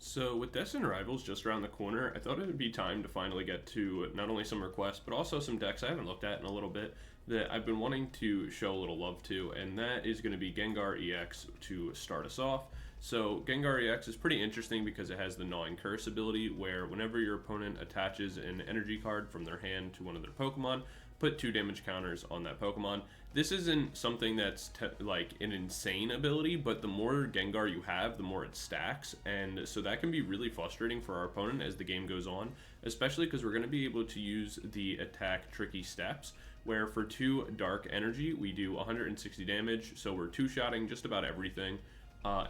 So with Destined Rivals just around the corner, I thought it would be time to finally get to not only some requests, but also some decks I haven't looked at in a little bit that I've been wanting to show a little love to, and that is going to be Gengar EX to start us off. So Gengar EX is pretty interesting because it has the Gnawing Curse ability, where whenever your opponent attaches an energy card from their hand to one of their Pokemon, put 2 damage counters on that Pokemon. This isn't something that's like an insane ability, but the more Gengar you have, the more it stacks, and so that can be really frustrating for our opponent as the game goes on, especially because we're going to be able to use the attack Tricky Steps, where for 2 Dark Energy, we do 160 damage, so we're 2-shotting just about everything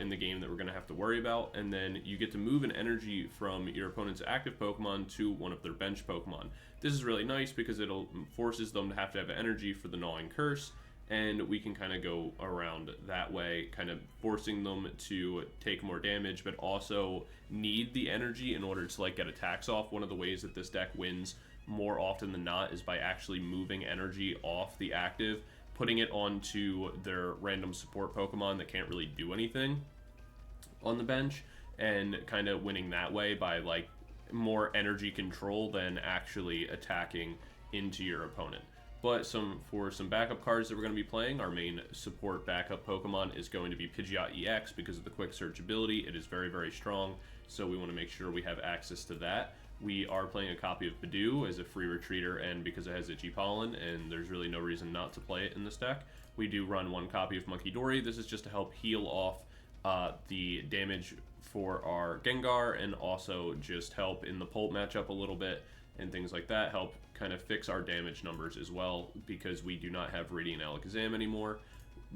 in the game that we're going to have to worry about, and then you get to move an energy from your opponent's active Pokemon to one of their bench Pokemon. This is really nice because it forces them to have energy for the Gnawing Curse, and we can kind of go around that way, kind of forcing them to take more damage, but also need the energy in order to get attacks off. One of the ways that this deck wins more often than not is by actually moving energy off the active, putting it onto their random support Pokemon that can't really do anything on the bench, and kind of winning that way by more energy control than actually attacking into your opponent. But for some backup cards that we're going to be playing, our main support backup Pokemon is going to be Pidgeot EX because of the quick search ability. It is very, very strong, so we want to make sure we have access to that. We are playing a copy of Budew as a free retreater, and because it has Itchy Pollen, and there's really no reason not to play it in this deck. We do run 1 copy of Munkidori. This is just to help heal off the damage for our Gengar, and also just help in the Pult matchup a little bit, and things like that. Help kind of fix our damage numbers as well, because we do not have Radiant Alakazam anymore.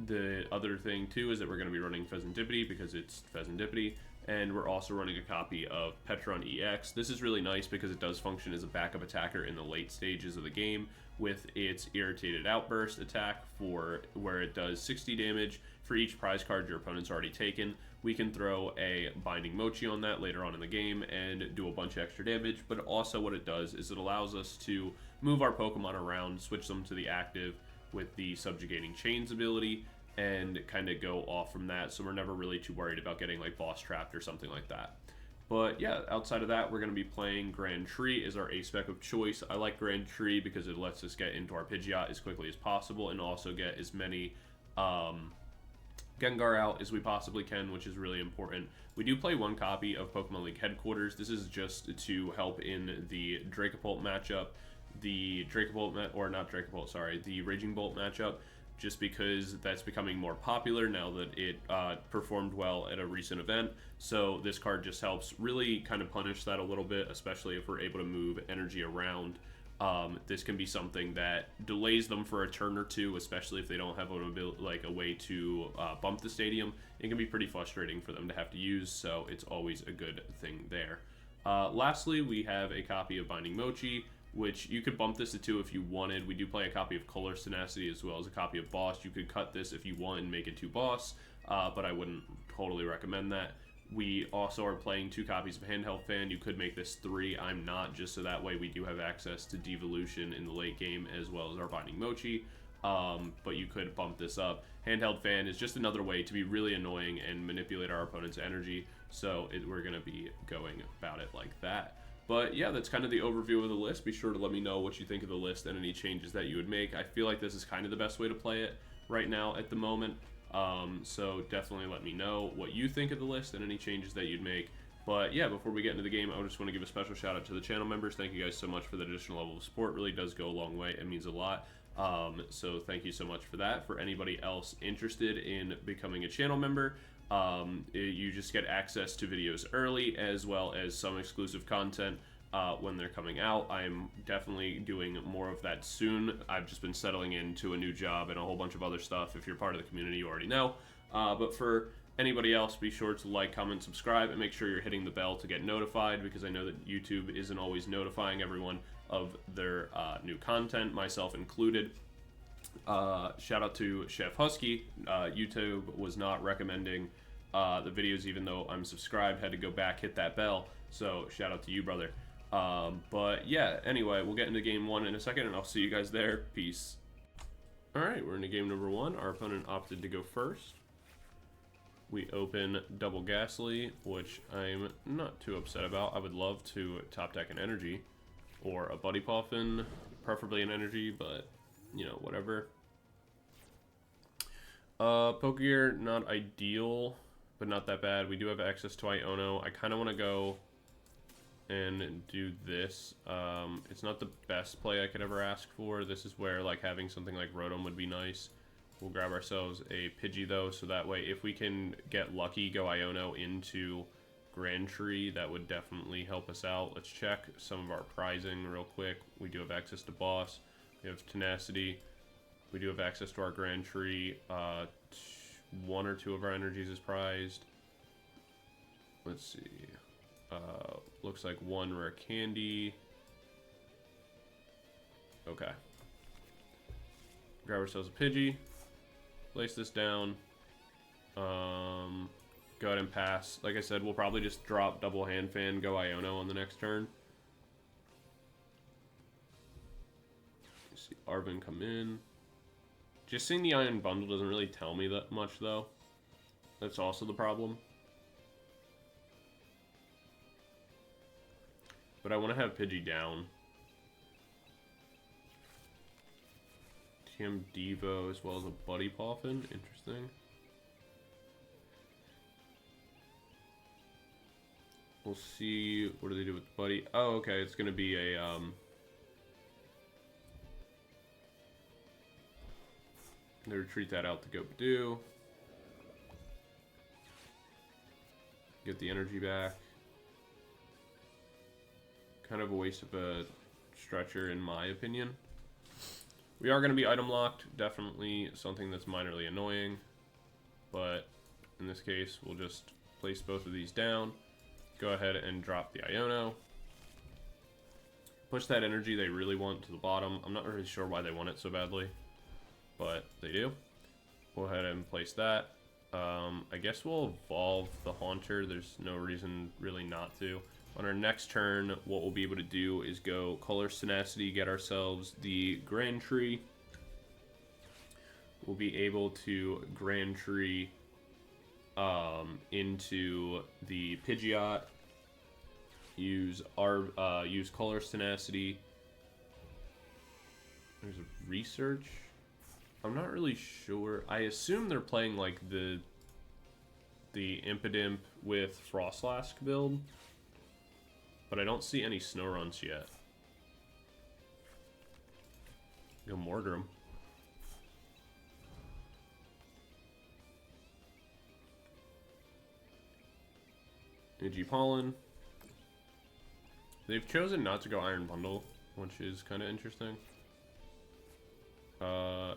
The other thing too is that we're going to be running Fezandipiti because it's Fezandipiti, and we're also running a copy of Pecharunt EX. This is really nice because it does function as a backup attacker in the late stages of the game with its Irritated Outburst attack, for where it does 60 damage for each prize card your opponent's already taken. We can throw a Binding Mochi on that later on in the game and do a bunch of extra damage, but also what it does is it allows us to move our Pokemon around, switch them to the active with the Subjugating Chains ability, and kind of go off from that, so we're never really too worried about getting boss trapped or something like that. But yeah, outside of that, we're going to be playing Grand Tree as our A-Spec of choice. I like Grand Tree because it lets us get into our Pidgeot as quickly as possible, and also get as many Gengar out as we possibly can, which is really important. We do play 1 copy of Pokemon League Headquarters. This is just to help in the Dracopult matchup, the Raging Bolt matchup, just because that's becoming more popular now that it performed well at a recent event. So this card just helps really kind of punish that a little bit, especially if we're able to move energy around. This can be something that delays them for a turn or 2, especially if they don't have a way to bump the stadium. It can be pretty frustrating for them to have to use, so it's always a good thing there. Lastly, we have a copy of Binding Mochi, which you could bump this to 2 if you wanted. We do play a copy of Colress Tenacity as well as a copy of Boss. You could cut this if you want and make it 2 Boss, but I wouldn't totally recommend that. We also are playing 2 copies of Handheld Fan. You could make this 3. I'm not, just so that way we do have access to Devolution in the late game as well as our Binding Mochi, but you could bump this up. Handheld Fan is just another way to be really annoying and manipulate our opponent's energy, so we're going to be going about it like that. But yeah, that's kind of the overview of the list. Be sure to let me know what you think of the list and any changes that you would make. I feel like this is kind of the best way to play it right now at the moment. So definitely let me know what you think of the list and any changes that you'd make. But yeah, before we get into the game, I just want to give a special shout out to the channel members. Thank you guys so much for the additional level of support. It really does go a long way. It means a lot. So thank you so much for that. For anybody else interested in becoming a channel member, you just get access to videos early, as well as some exclusive content when they're coming out. I'm definitely doing more of that soon. I've just been settling into a new job and a whole bunch of other stuff. If you're part of the community, you already know. But for anybody else, be sure to like, comment, subscribe, and make sure you're hitting the bell to get notified, because I know that YouTube isn't always notifying everyone of their new content, myself included. Shout out to Chef Husky. YouTube was not recommending the videos, even though I'm subscribed. Had to go back, hit that bell, so shout out to you, brother. But yeah, anyway, we'll get into game 1 in a second, and I'll see you guys there. Peace. Alright, we're into game number 1. Our opponent opted to go first. we open double Gastly, which I'm not too upset about. I would love to top deck an energy or a Buddy Poffin, preferably an energy, but you know, whatever. Pokegear, not ideal, but not that bad. We do have access to Iono. I kind of want to go and do this. It's not the best play I could ever ask for. This is where like having something like Rotom would be nice. We'll grab ourselves a Pidgey though, so that way if we can get lucky, go Iono into Grand Tree, that would definitely help us out. Let's check some of our prizing real quick. We do have access to Boss. We have Tenacity. We do have access to our Grand Tree. 1 or 2 of our energies is prized. Let's see. Looks like 1 Rare Candy. Okay. Grab ourselves a Pidgey. Place this down. Go ahead and pass. Like I said, we'll probably just drop double hand fan, go Iono on the next turn. See Arven come in. Just seeing the Iron Bundle doesn't really tell me that much, though. That's also the problem. But I want to have Pidgey down. TM Devo as well as a Buddy Poffin. Interesting. We'll see. What do they do with Buddy? Oh, okay. It's going to be a... They retreat that out to go Budew. Get the energy back. Kind of a waste of a stretcher in my opinion. We are going to be item locked. Definitely something that's minorly annoying. But in this case, we'll just place both of these down. Go ahead and drop the Iono. Push that energy they really want to the bottom. I'm not really sure why they want it so badly, but they do. Go ahead and place that. I guess we'll evolve the Haunter. There's no reason really not to. On our next turn, what we'll be able to do is go Colress Tenacity, get ourselves the Grand Tree. We'll be able to Grand Tree into the Pidgeot. Use Colress Tenacity. There's a research. I'm not really sure. I assume they're playing like the Impidimp with Frostlask build, but I don't see any Snoruns yet. Go Mortar 'em. Pollen. They've chosen not to go Iron Bundle, which is kind of interesting.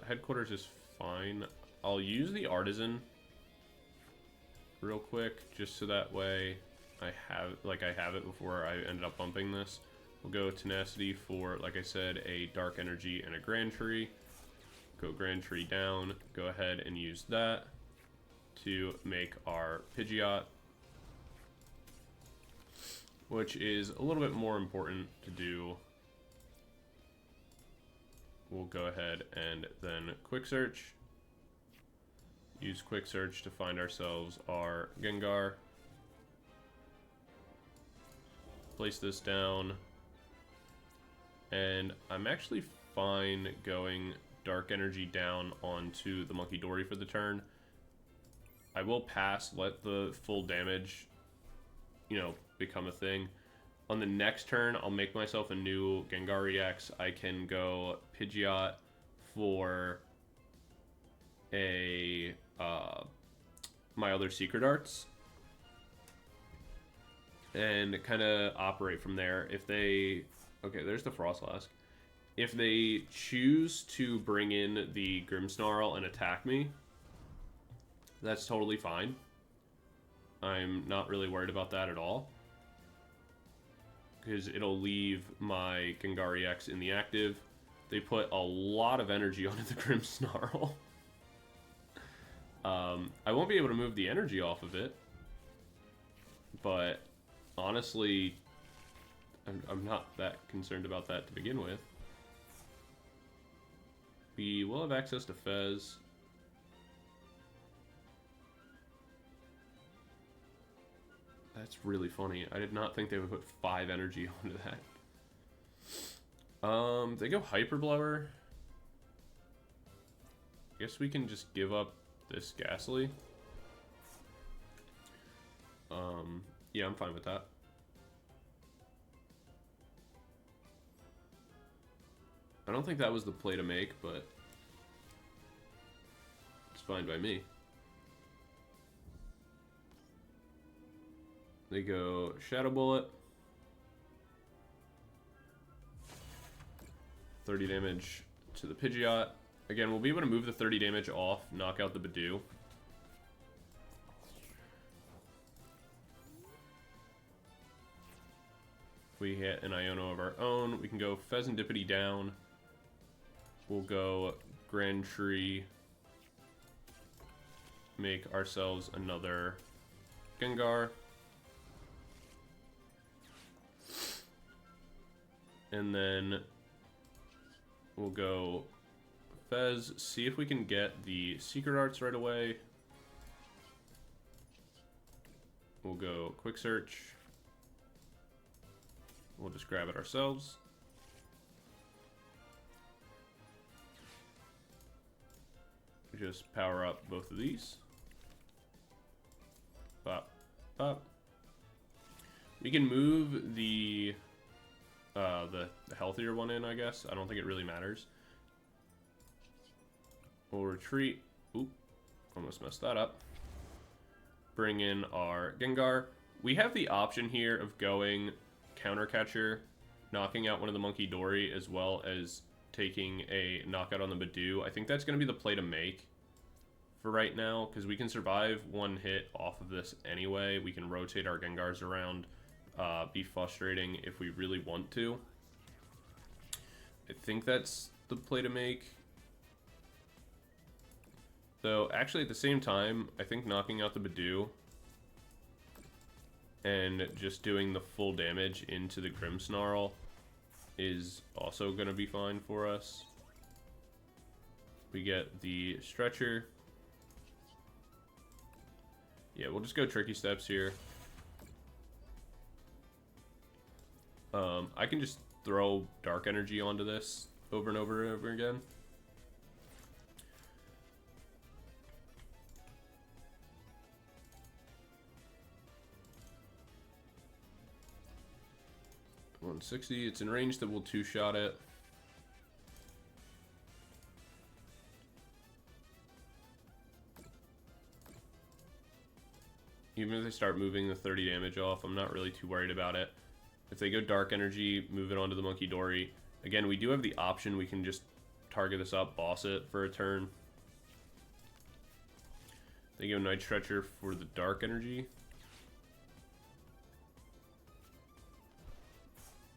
Headquarters is fine. I'll use the Artisan real quick, just so that way I have it before I ended up bumping this. We'll go Tenacity for, like I said, a Dark Energy and a Grand Tree. Go Grand Tree down. Go ahead and use that to make our Pidgeot, which is a little bit more important to do. We'll go ahead and then Quick Search. Use Quick Search to find ourselves our Gengar. Place this down. And I'm actually fine going Dark Energy down onto the Munkidori for the turn. I will pass, let the full damage, you know, become a thing. On the next turn, I'll make myself a new Gengar EX. I can go Pidgeot for a my other Secret Arts and kind of operate from there. If they... Okay, there's the Frostlask. If they choose to bring in the Grimmsnarl and attack me, that's totally fine. I'm not really worried about that at all, because it'll leave my Gengar EX in the active. They put a lot of energy onto the Grimmsnarl. I won't be able to move the energy off of it, but honestly, I'm not that concerned about that to begin with. We will have access to Fez. That's really funny. I did not think they would put 5 energy onto that. They go Hyper Blower. I guess we can just give up this Gastly. Yeah, I'm fine with that. I don't think that was the play to make, but it's fine by me. They go Shadow Bullet. 30 damage to the Pidgeot. Again, we'll be able to move the 30 damage off, knock out the Budew. If we hit an Iono of our own, we can go Fezandipiti down. We'll go Grand Tree. Make ourselves another Gengar. And then we'll go Fez, see if we can get the Secret Arts right away. We'll go Quick Search. We'll just grab it ourselves. Just power up both of these. Pop, pop. We can move the healthier one in, I guess. I don't think it really matters. We'll retreat. Oop, almost messed that up. Bring in our Gengar. We have the option here of going Counter Catcher, knocking out one of the Munkidori, as well as taking a knockout on the Budew. I think that's going to be the play to make for right now, because we can survive one hit off of this anyway. We can rotate our Gengars around, be frustrating if we really want to. I think that's the play to make. So actually at the same time, I think knocking out the Budew and just doing the full damage into the Grimmsnarl is also going to be fine for us. We get the Stretcher. Yeah, we'll just go Tricky Steps here. I can just throw Dark Energy onto this over and over and over again. $160. It's in range that we'll two-shot it. Even if they start moving the 30 damage off, I'm not really too worried about it. If they go Dark Energy, move it onto the Munkidori. Again, we do have the option. We can just target this up, boss it for a turn. They go Night Stretcher for the Dark Energy.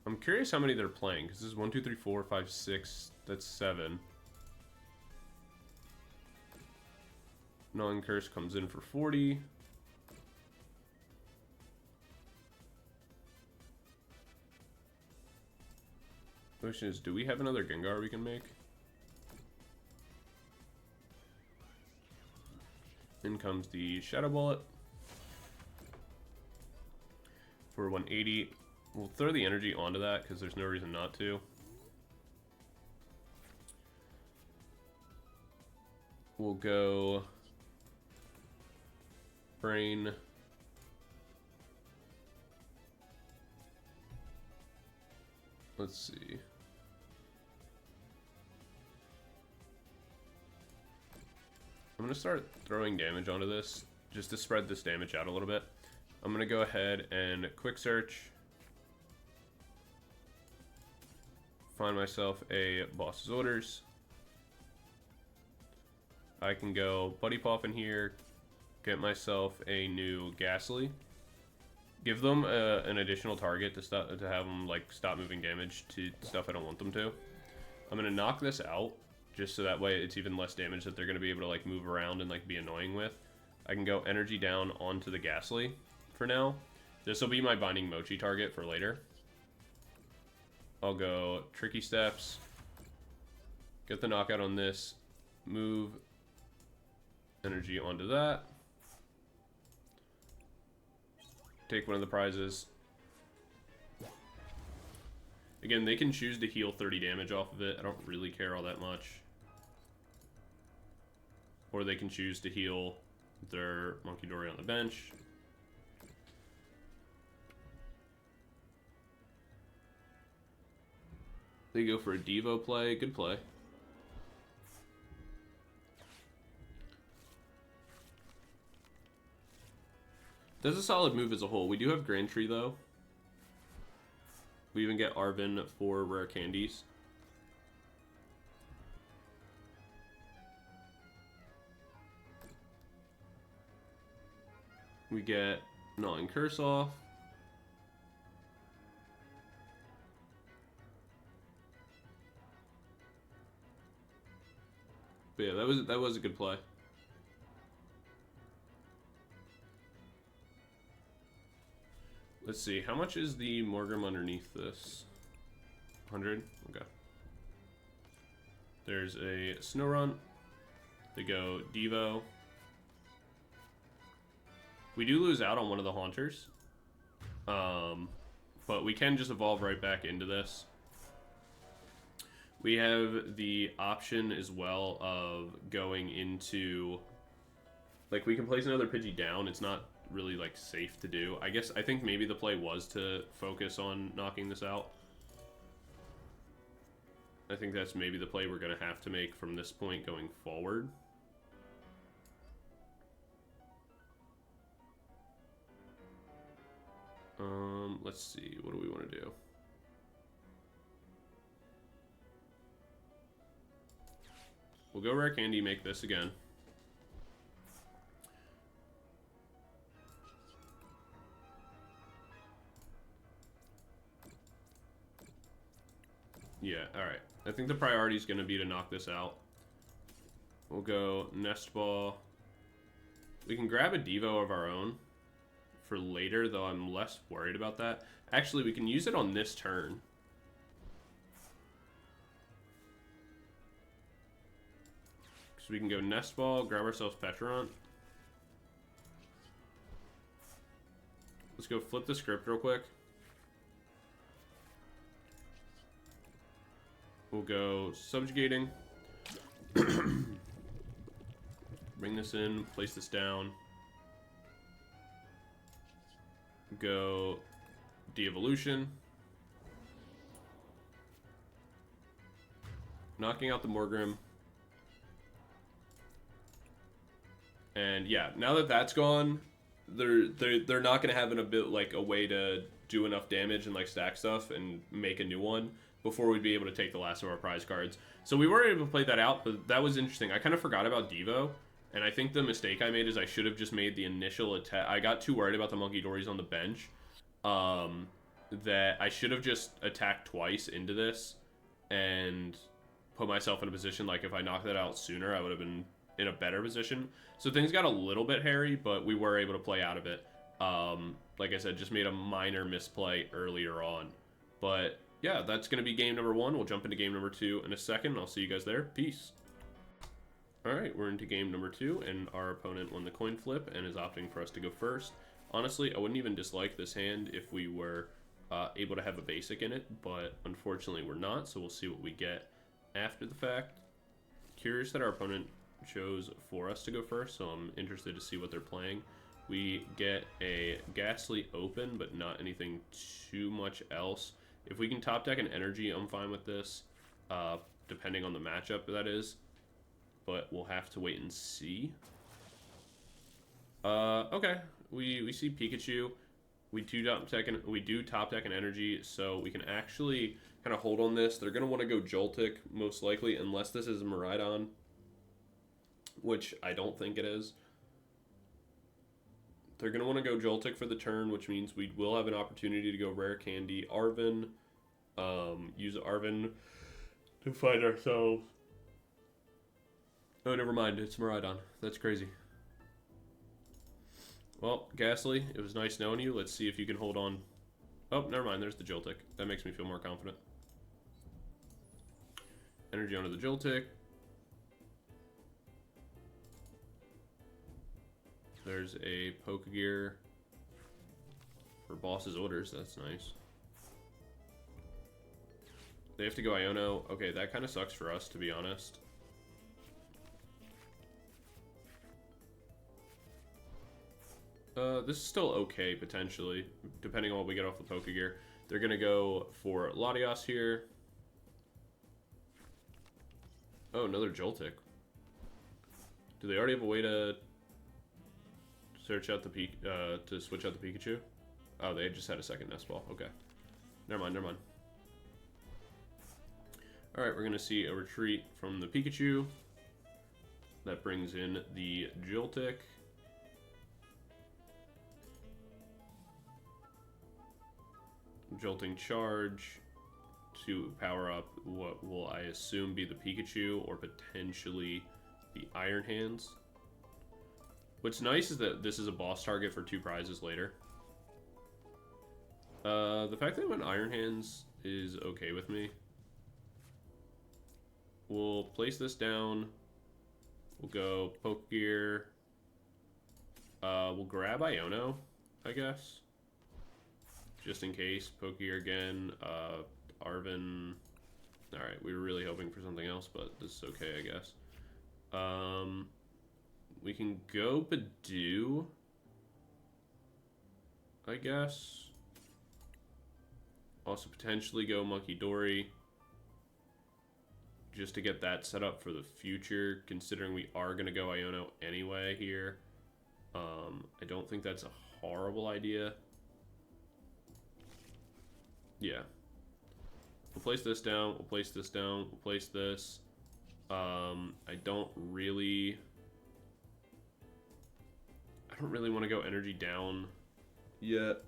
I'm curious how many they're playing, because this is 1, 2, 3, 4, 5, 6. That's 7. Non-Curse comes in for 40. Question is, do we have another Gengar we can make? In comes the Shadow Bullet for 180. We'll throw the energy onto that because there's no reason not to. We'll go Brain. Let's see. I'm going to start throwing damage onto this just to spread this damage out a little bit. I'm going to go ahead and Quick Search. Find myself a Boss's Orders. I can go Buddy Poffin here, get myself a new Gastly. Give them an additional target to have them like stop moving damage to stuff I don't want them to. I'm gonna knock this out just so that way it's even less damage that they're gonna be able to like move around and like be annoying with. I can go energy down onto the Gastly for now. This will be my Binding Mochi target for later. I'll go Tricky Steps, get the knockout on this, move energy onto that. Take one of the prizes. Again, they can choose to heal 30 damage off of it. I don't really care all that much. Or they can choose to heal their Munkidori on the bench. They go for a Devo play. Good play. That's a solid move as a whole. We do have Grand Tree, though. We even get Arven for rare candies. We get Gnawing Curse off. But yeah, that was a good play. Let's see, how much is the Morgrim underneath this? 100? Okay. There's a Snorunt. They go Devo. We do lose out on one of the Haunters. But we can just evolve right back into this. We have the option as well of going into... Like, we can place another Pidgey down. It's not really, like, safe to do. I think maybe the play was to focus on knocking this out. I think that's maybe the play we're going to have to make from this point going forward. Let's see. What do we want to do? We'll go Rare Candy, make this again. Yeah, alright. I think the priority is going to be to knock this out. We'll go Nest Ball. We can grab a Devo of our own for later, though I'm less worried about that. Actually, we can use it on this turn. So we can go Nest Ball, grab ourselves Pecharunt. Let's go flip the script real quick. We'll go Subjugating. Bring this in, place this down. Go Devolution. Knocking out the Morgrim. And yeah, now that that's gone, they're not gonna have a way to do enough damage and like stack stuff and make a new one before we'd be able to take the last of our prize cards. So we were able to play that out, but that was interesting. I kind of forgot about Devo, and I think the mistake I made is I should have just made the initial attack. I got too worried about the Munkidoris on the bench, that I should have just attacked twice into this and put myself in a position, like if I knocked that out sooner, I would have been in a better position. So things got a little bit hairy, but we were able to play out of it. Like I said, just made a minor misplay earlier on. But yeah, that's going to be game number 1. We'll jump into game number 2 in a second. I'll see you guys there. Peace. Alright, we're into game number 2, and our opponent won the coin flip and is opting for us to go first. Honestly, I wouldn't even dislike this hand if we were able to have a basic in it, but unfortunately we're not, so we'll see what we get after the fact. Curious that our opponent chose for us to go first, so I'm interested to see what they're playing. We get a Gastly open, but not anything too much else. If we can top deck an energy, I'm fine with this, depending on the matchup that is. But we'll have to wait and see. Okay, we see Pikachu. We do top deck an energy, so we can actually kind of hold on this. They're going to want to go Joltik, most likely, unless this is Miraidon, which I don't think it is. They're going to want to go Joltik for the turn, which means we will have an opportunity to go Rare Candy Arven. Use Arven to find ourselves. Oh, never mind. It's Miraidon. That's crazy. Well, Gastly, it was nice knowing you. Let's see if you can hold on. Oh, never mind. There's the Joltik. That makes me feel more confident. Energy onto the Joltik. There's a Pokegear. For boss's orders, that's nice. They have to go Iono. Okay, that kind of sucks for us, to be honest. This is still okay, potentially, depending on what we get off the Pokegear. They're going to go for Latios here. Oh, another Joltik. Do they already have a way to search out the to switch out the Pikachu? Oh, they just had a second Nest Ball. Okay. Never mind, never mind. Alright, we're going to see a retreat from the Pikachu. That brings in the Joltik. Jolting Charge to power up what will I assume be the Pikachu or potentially the Iron Hands. What's nice is that this is a boss target for 2 prizes later. The fact that it went Iron Hands is okay with me. We'll place this down. We'll go Pokegear. We'll grab Iono, I guess. Just in case. Pokegear again. Arven. Alright, we were really hoping for something else, but this is okay, I guess. We can go Budew, I guess. Also potentially go Munkidori, just to get that set up for the future, considering we are going to go Iono anyway here. I don't think that's a horrible idea. Yeah. We'll place this down, we'll place this down, we'll place this. I don't really want to go energy down yet.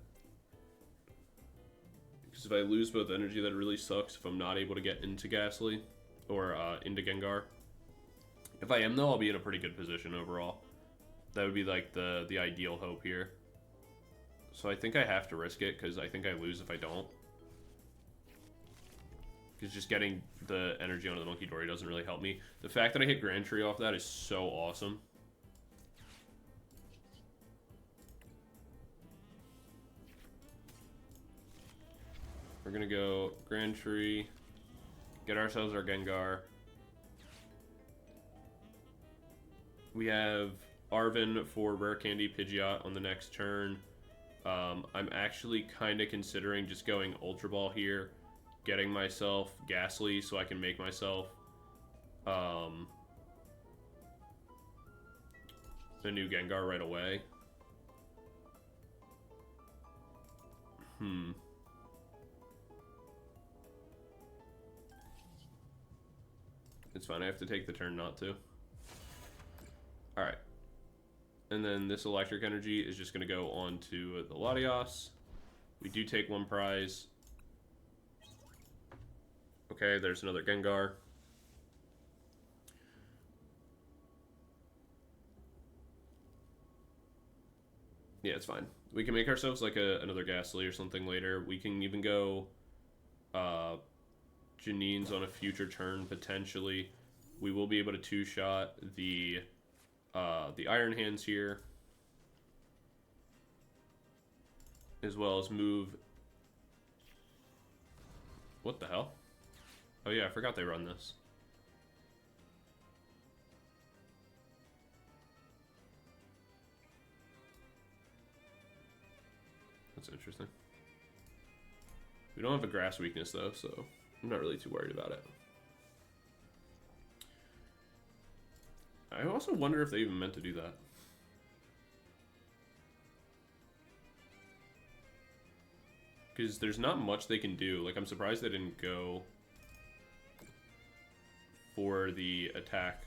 Because if I lose both energy, that really sucks if I'm not able to get into Gastly or into Gengar. If I am, though, I'll be in a pretty good position overall. That would be like the ideal hope here. So I think I have to risk it because I think I lose if I don't. Because just getting the energy onto the Munkidori doesn't really help me. The fact that I hit Grand Tree off that is so awesome. We're going to go Grand Tree, get ourselves our Gengar. We have Arven for Rare Candy Pidgeot on the next turn. I'm actually kind of considering just going Ultra Ball here, getting myself Gastly so I can make myself a new Gengar right away. It's fine, I have to take the turn not to. Alright. And then this electric energy is just going to go on to the Latios. We do take 1 prize. Okay, there's another Gengar. Yeah, it's fine. We can make ourselves like another Gastly or something later. We can even go Janine's on a future turn, potentially. We will be able to 2-shot the Iron Hands here, as well as move. What the hell? Oh yeah, I forgot they run this. That's interesting. We don't have a grass weakness though, so I'm not really too worried about it. I also wonder if they even meant to do that. Because there's not much they can do. Like, I'm surprised they didn't go for the attack.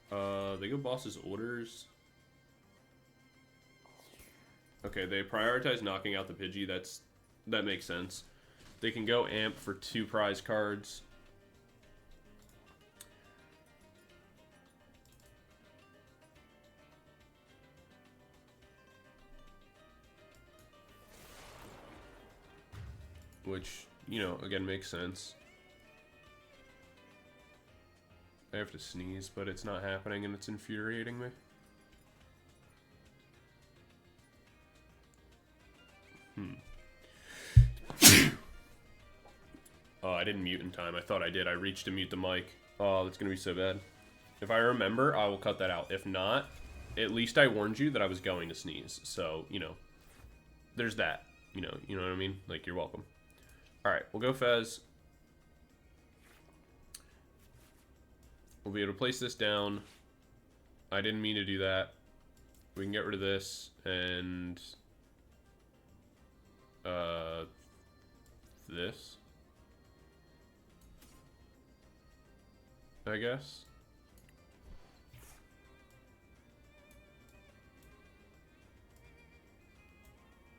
They go boss's orders. Okay, they prioritize knocking out the Pidgey. That makes sense. They can go amp for 2 prize cards. Which, you know, again, makes sense. I have to sneeze, but it's not happening and it's infuriating me. I didn't mute in time. I thought I did. I reached to mute the mic. Oh, that's going to be so bad. If I remember, I will cut that out. If not, at least I warned you that I was going to sneeze. So, you know, there's that. You know what I mean? Like, you're welcome. Alright, we'll go Fez. We'll be able to place this down. I didn't mean to do that. We can get rid of this and this, I guess.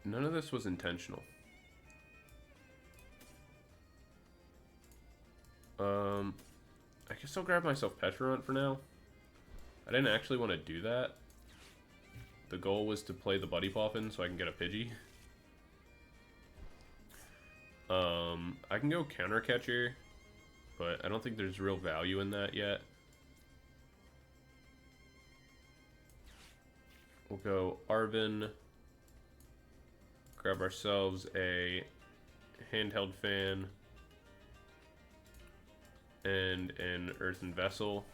None of this was intentional. I guess I'll grab myself Pecharunt for now. I didn't actually want to do that. The goal was to play the Buddy Poffin so I can get a Pidgey. I can go Counter Catcher, but I don't think there's real value in that yet. We'll go Arven. Grab ourselves a Handheld Fan and an Earthen Vessel.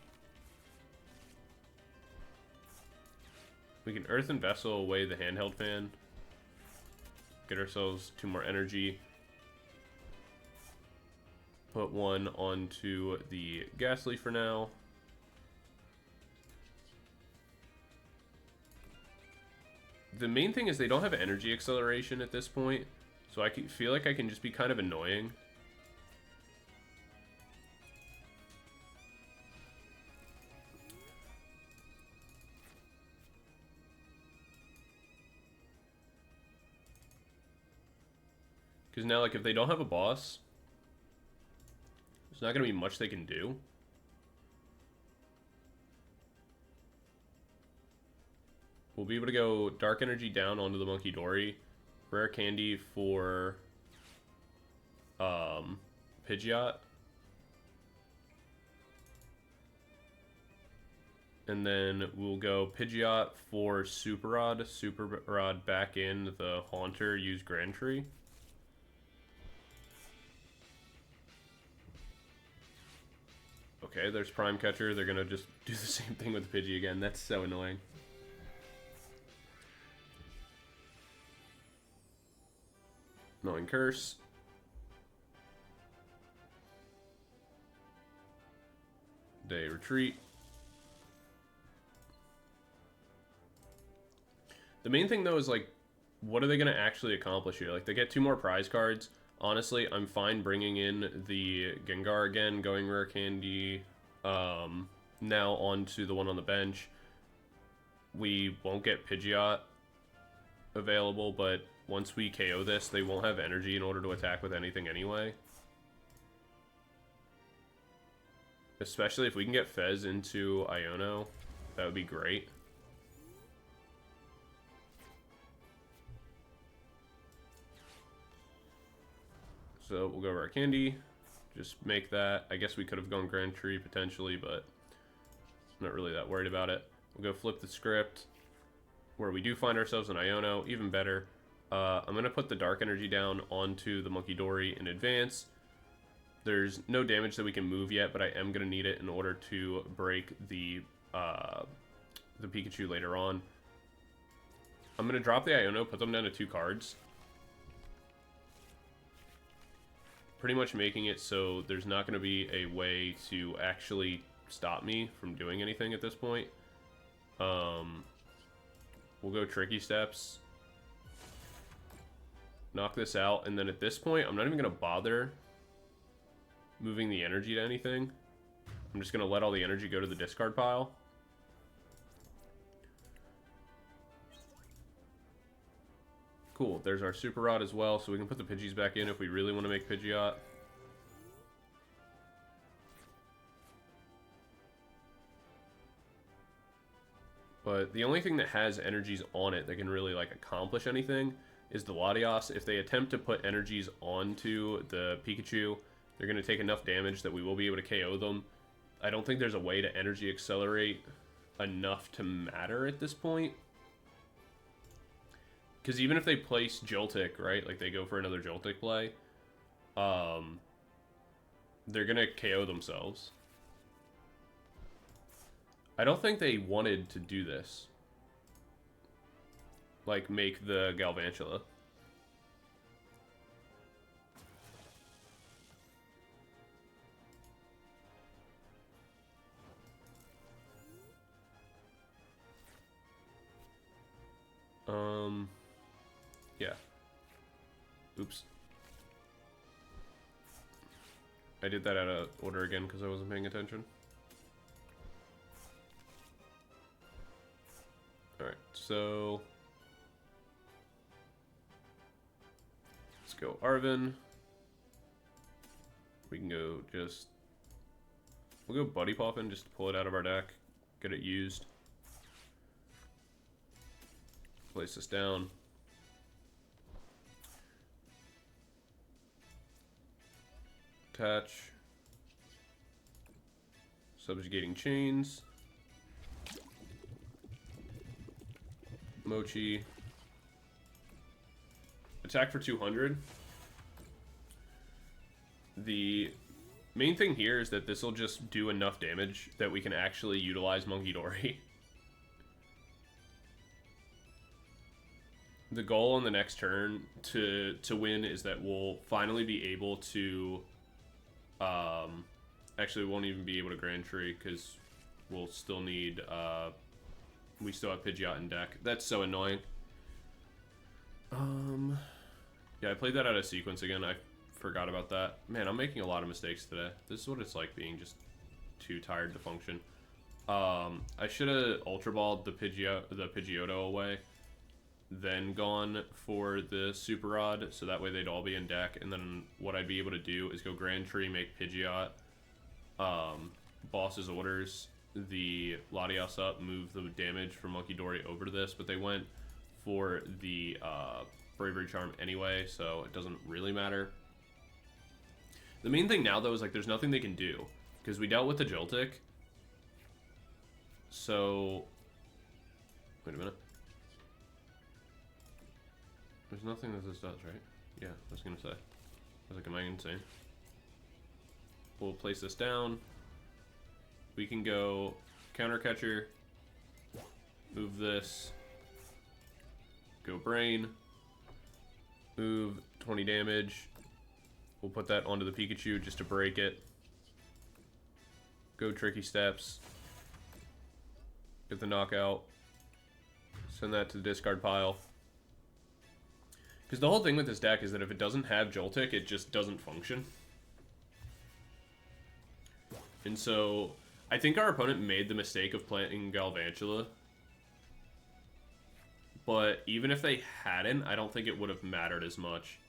We can Earthen Vessel away the Handheld Fan. Get ourselves 2 more energy. Put one onto the Gastly for now. The main thing is they don't have energy acceleration at this point, so I feel like I can just be kind of annoying. Because now, like, if they don't have a boss, there's not going to be much they can do. We'll be able to go Dark Energy down onto the Munkidori. Rare Candy for Pidgeot. And then we'll go Pidgeot for Super Rod. Super Rod back in the Haunter, use Grand Tree. Okay, there's Prime Catcher. They're going to just do the same thing with Pidgey again. That's so annoying. Annoying Curse. They retreat. The main thing, though, is, like, what are they going to actually accomplish here? Like, they get 2 more prize cards. Honestly, I'm fine bringing in the Gengar again, going Rare Candy now onto the one on the bench. We won't get Pidgeot available, but once we KO this, they won't have energy in order to attack with anything anyway. Especially if we can get Fez into Iono, that would be great. So we'll go Rare Candy, just make that. I guess we could have gone Grand Tree potentially, but I'm not really that worried about it. We'll go flip the script where we do find ourselves in Iono, even better. I'm going to put the Dark Energy down onto the Munkidori in advance. There's no damage that we can move yet, but I am going to need it in order to break the Pikachu later on. I'm going to drop the Iono, put them down to 2 cards. Pretty much making it so there's not going to be a way to actually stop me from doing anything at this point. We'll go Tricky Steps. Knock this out, and then at this point, I'm not even going to bother moving the energy to anything. I'm just going to let all the energy go to the discard pile. Cool, there's our Super Rod as well, so we can put the Pidgeys back in if we really want to make Pidgeot. But the only thing that has energies on it that can really, like, accomplish anything is the Latios. If they attempt to put energies onto the Pikachu, they're going to take enough damage that we will be able to KO them. I don't think there's a way to energy accelerate enough to matter at this point. Because even if they place Joltik, right, like they go for another Joltik play, They're gonna KO themselves. I don't think they wanted to do this. Like, make the Galvantula. Yeah. Oops. I did that out of order again because I wasn't paying attention. Alright, so... let's go Arven. We can go just... we'll go Buddy Poffin just to pull it out of our deck. Get it used. Place this down. Attach. Subjugating Chains. Mochi. Attack for 200. The main thing here is that this will just do enough damage that we can actually utilize Munkidori. The goal on the next turn to win is that we'll finally be able to... actually, we won't even be able to Grand Tree because we'll still need... we still have Pidgeot in deck. That's so annoying. Yeah, I played that out of sequence again. I forgot about that. Man, I'm making a lot of mistakes today. This is what it's like being just too tired to function. I should have Ultra Balled the Pidgeotto away, then gone for the Super Rod, so that way they'd all be in deck, and then what I'd be able to do is go Grand Tree, make Pidgeot, Boss's Orders, the Latios up, move the damage from Munkidori over to this, but they went for the Bravery Charm anyway, so it doesn't really matter. The main thing now, though, is like there's nothing they can do, because we dealt with the Joltik, so... wait a minute. There's nothing that this does, right? Yeah, I was gonna say. I was like, am I insane? We'll place this down. We can go Counter Catcher. Move this. Go Brain. Move 20 damage. We'll put that onto the Pikachu just to break it. Go Tricky Steps. Get the knockout. Send that to the discard pile. Because the whole thing with this deck is that if it doesn't have Joltik, it just doesn't function. And so, I think our opponent made the mistake of playing Galvantula. But even if they hadn't, I don't think it would have mattered as much.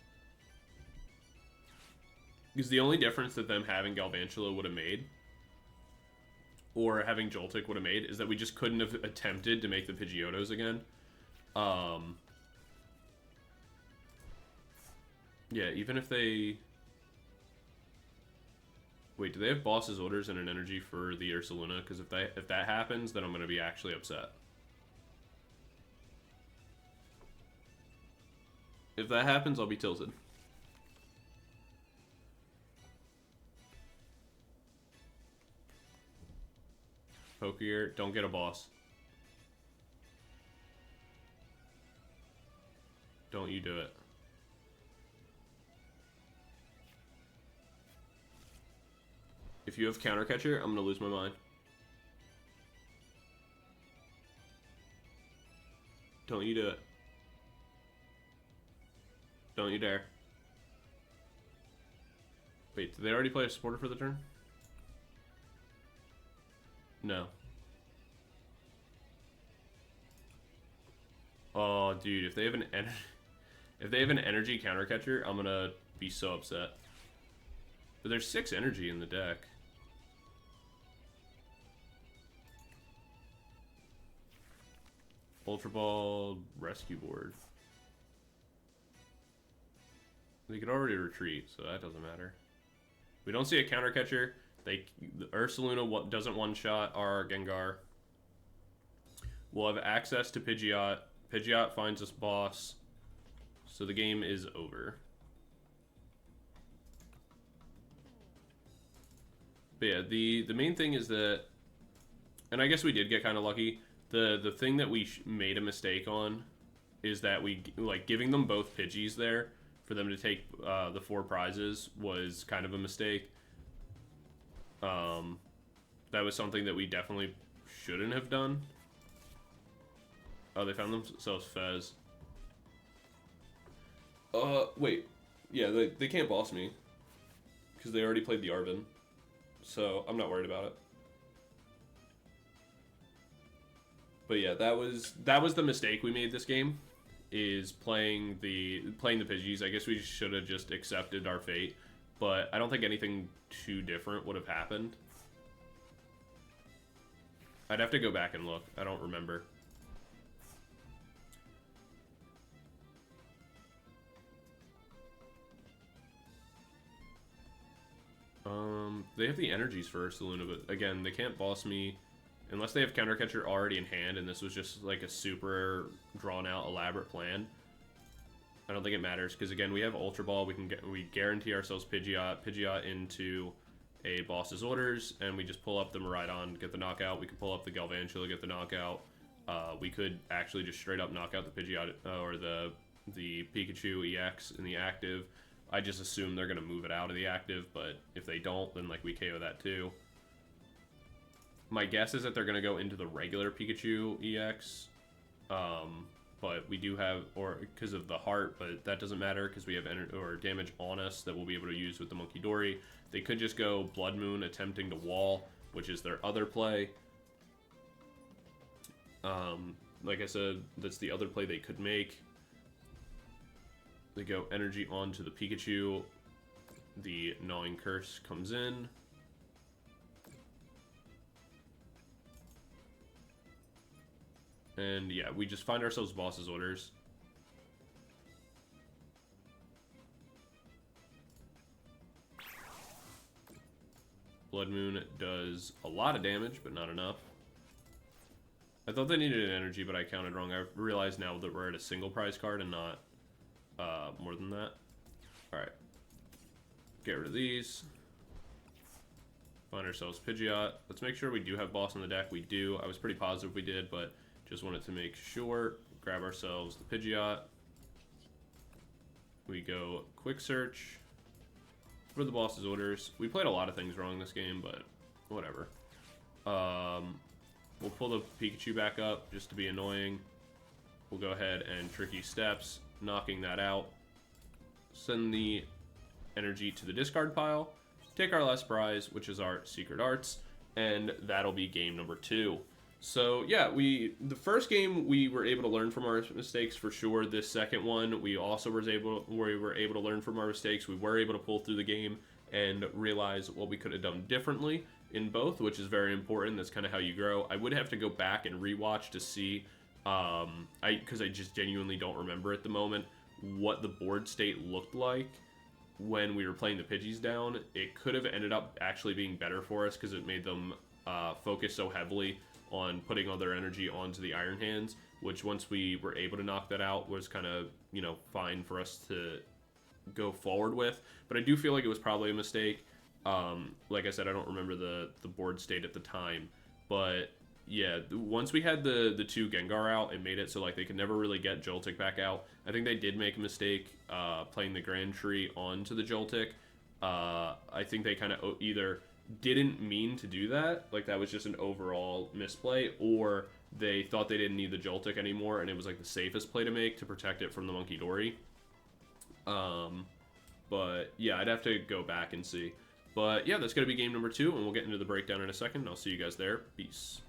Because the only difference that them having Galvantula would have made, or having Joltik would have made, is that we just couldn't have attempted to make the Pidgeottos again. Yeah, even if they... wait, do they have Boss's Orders and an energy for the Ursaluna? Because if that happens, then I'm going to be actually upset. If that happens, I'll be tilted. Pokegear, don't get a boss. Don't you do it. If you have Counter Catcher, I'm gonna lose my mind. Don't you do it. Don't you dare. Wait, did they already play a supporter for the turn? No. Oh, dude, if they have an energy Counter Catcher, I'm gonna be so upset. But there's 6 energy in the deck. Ultra Ball Rescue Board. They could already retreat, so that doesn't matter. We don't see a Counter Catcher. The Ursaluna doesn't one-shot our Gengar. We'll have access to Pidgeot. Pidgeot finds us boss. So the game is over. But yeah, the main thing is that, and I guess we did get kind of lucky. The thing that we made a mistake on is that we, like, giving them both Pidgeys there for them to take the 4 prizes was kind of a mistake. That was something that we definitely shouldn't have done. Oh, they found themselves Fez. Wait. Yeah, they can't boss me. Because they already played the Arven. So, I'm not worried about it. But yeah, that was the mistake we made this game. Is playing the Pidgeys. I guess we should have just accepted our fate. But I don't think anything too different would have happened. I'd have to go back and look. I don't remember. They have the energies first, the Luna, but again, they can't boss me unless they have Counter Catcher already in hand, and this was just like a super drawn out, elaborate plan. I don't think it matters because again, we have Ultra Ball. We guarantee ourselves Pidgeot into a boss's orders, and we just pull up the Miraidon, get the knockout. We could pull up the Galvantula, get the knockout. We could actually just straight up knock out the Pidgeot or the Pikachu EX in the active. I just assume they're gonna move it out of the active, but if they don't, then like we KO that too. My guess is that they're gonna go into the regular Pikachu EX, but we do have, or because of the heart, but that doesn't matter because we have damage on us that we'll be able to use with the Munkidori. They could just go Blood Moon attempting to wall, which is their other play. Like I said, that's the other play they could make. They go energy onto the Pikachu. The Gnawing Curse comes in. And yeah, we just find ourselves boss's orders. Blood Moon does a lot of damage, but not enough. I thought they needed an energy, but I counted wrong. I realize now that we're at a single prize card and not more than that. Alright. Get rid of these. Find ourselves Pidgeot. Let's make sure we do have boss on the deck. We do. I was pretty positive we did, but just wanted to make sure. Grab ourselves the Pidgeot. We go quick search for the boss's orders. We played a lot of things wrong this game, but whatever. We'll pull the Pikachu back up just to be annoying. We'll go ahead and Tricky Steps, knocking that out. Send the energy to the discard pile. Take our last prize, which is our Secret Arts, and that'll be game number 2. So yeah, the first game we were able to learn from our mistakes for sure. This second one, we also were able to learn from our mistakes. We were able to pull through the game and realize what we could have done differently in both, which is very important. That's kind of how you grow. I would have to go back and rewatch to see, because I just genuinely don't remember at the moment what the board state looked like when we were playing the Pidgeys down. It could have ended up actually being better for us because it made them focus so heavily on putting all their energy onto the Iron Hands, which once we were able to knock that out was kind of, you know, fine for us to go forward with. But I do feel like it was probably a mistake. Like I said, I don't remember the board state at the time, but yeah, once we had the 2 Gengar out, it made it so like they could never really get Joltik back out. I think they did make a mistake playing the Grand Tree onto the Joltik. I think they kind of either didn't mean to do that, like that was just an overall misplay, or they thought they didn't need the Joltik anymore and it was like the safest play to make to protect it from the Munkidori. But yeah, I'd have to go back and see. But yeah, that's going to be game number 2, and we'll get into the breakdown in a second. I'll see you guys there. Peace.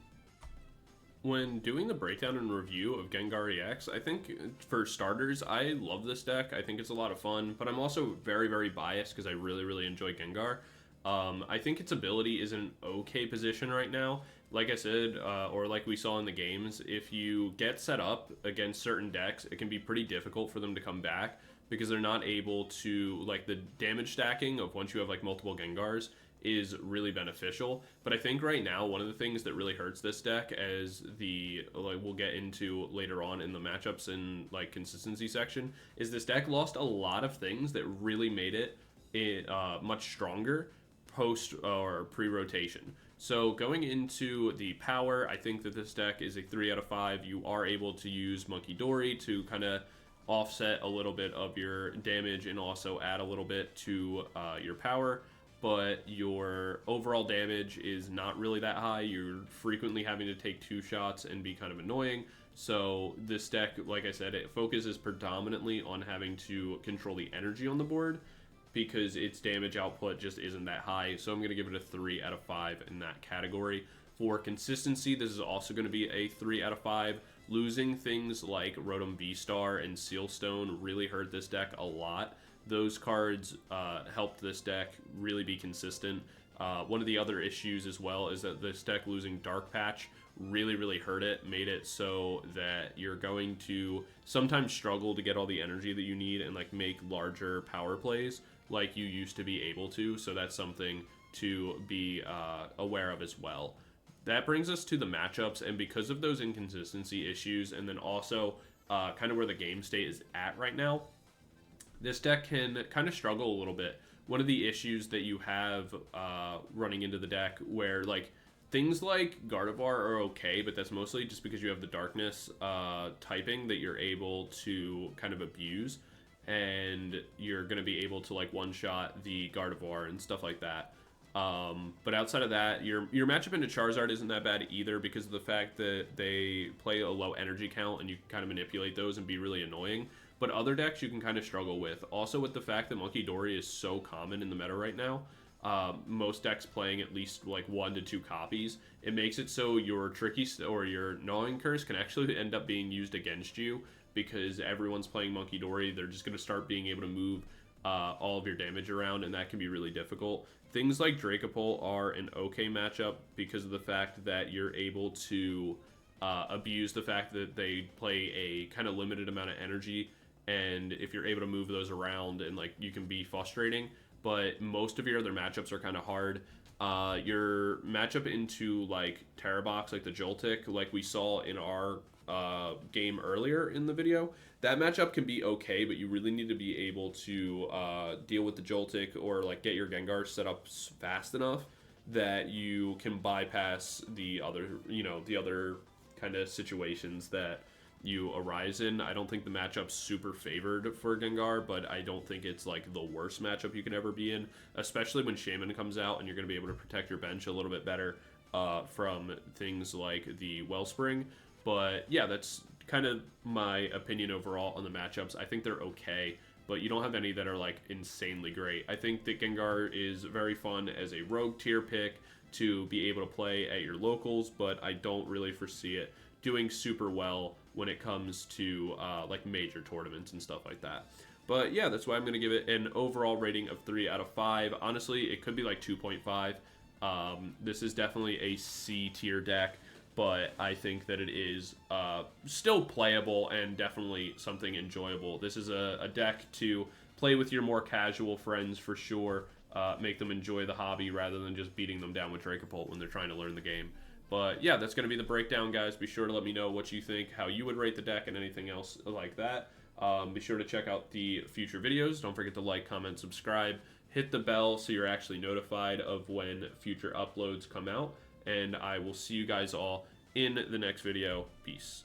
When doing the breakdown and review of Gengar EX, I think for starters, I love this deck. I think it's a lot of fun, but I'm also very, very biased because I really, really enjoy Gengar. I think its ability is in an okay position right now. Like I said, or like we saw in the games, if you get set up against certain decks, it can be pretty difficult for them to come back because they're not able to, like, the damage stacking of once you have like multiple Gengars is really beneficial. But I think right now one of the things that really hurts this deck, as we'll get into later on in the matchups and like consistency section, is this deck lost a lot of things that really made it much stronger. post or pre-rotation. So going into the power, I think that this deck is a 3 out of 5. You are able to use Munkidori to kind of offset a little bit of your damage and also add a little bit to your power, but your overall damage is not really that high. You're frequently having to take 2 shots and be kind of annoying. So this deck, like I said, it focuses predominantly on having to control the energy on the board because its damage output just isn't that high. So I'm going to give it a 3 out of 5 in that category. For consistency, this is also going to be a 3 out of 5. Losing things like Rotom V-Star and Sealstone really hurt this deck a lot. Those cards helped this deck really be consistent. One of the other issues as well is that this deck losing Dark Patch really hurt it, made it so that you're going to sometimes struggle to get all the energy that you need and like make larger power plays like you used to be able to. So that's something to be aware of as well. That brings us to the matchups, and because of those inconsistency issues and then also kind of where the game state is at right now, this deck can kind of struggle a little bit. One of the issues that you have running into the deck where like things like Gardevoir are okay, but that's mostly just because you have the darkness typing that you're able to kind of abuse, and you're going to be able to like one-shot the Gardevoir and stuff like that. But outside of that, your matchup into Charizard isn't that bad either because of the fact that they play a low energy count and you can kind of manipulate those and be really annoying. But other decks you can kind of struggle with. Also with the fact that Munkidori is so common in the meta right now, most decks playing at least like 1 to 2 copies, it makes it so your Tricky or your Gnawing Curse can actually end up being used against you because everyone's playing Munkidori. They're just going to start being able to move all of your damage around, and that can be really difficult. Things like Dracopult are an okay matchup because of the fact that you're able to abuse the fact that they play a kind of limited amount of energy, and if you're able to move those around and like you can be frustrating. But most of your other matchups are kind of hard. Your matchup into like Terrabox, like the Joltik, like we saw in our game earlier in the video, that matchup can be okay, but you really need to be able to deal with the Joltik or like get your Gengar set up fast enough that you can bypass the other, the other kind of situations that you arise in. I don't think the matchup's super favored for Gengar, but I don't think it's like the worst matchup you can ever be in, especially when Shaman comes out and you're going to be able to protect your bench a little bit better from things like the Wellspring. But yeah, that's kind of my opinion overall on the matchups. I think they're okay, but you don't have any that are like insanely great. I think that Gengar is very fun as a rogue tier pick to be able to play at your locals, but I don't really foresee it doing super well when it comes to like major tournaments and stuff like that. But yeah, that's why I'm going to give it an overall rating of 3 out of 5. Honestly, it could be like 2.5. This is definitely a C tier deck, but I think that it is still playable and definitely something enjoyable. This is a deck to play with your more casual friends for sure, make them enjoy the hobby rather than just beating them down with Dracopult when they're trying to learn the game. But yeah, that's going to be the breakdown, guys. Be sure to let me know what you think, how you would rate the deck, and anything else like that. Be sure to check out the future videos. Don't forget to like, comment, subscribe. Hit the bell so you're actually notified of when future uploads come out. And I will see you guys all in the next video. Peace.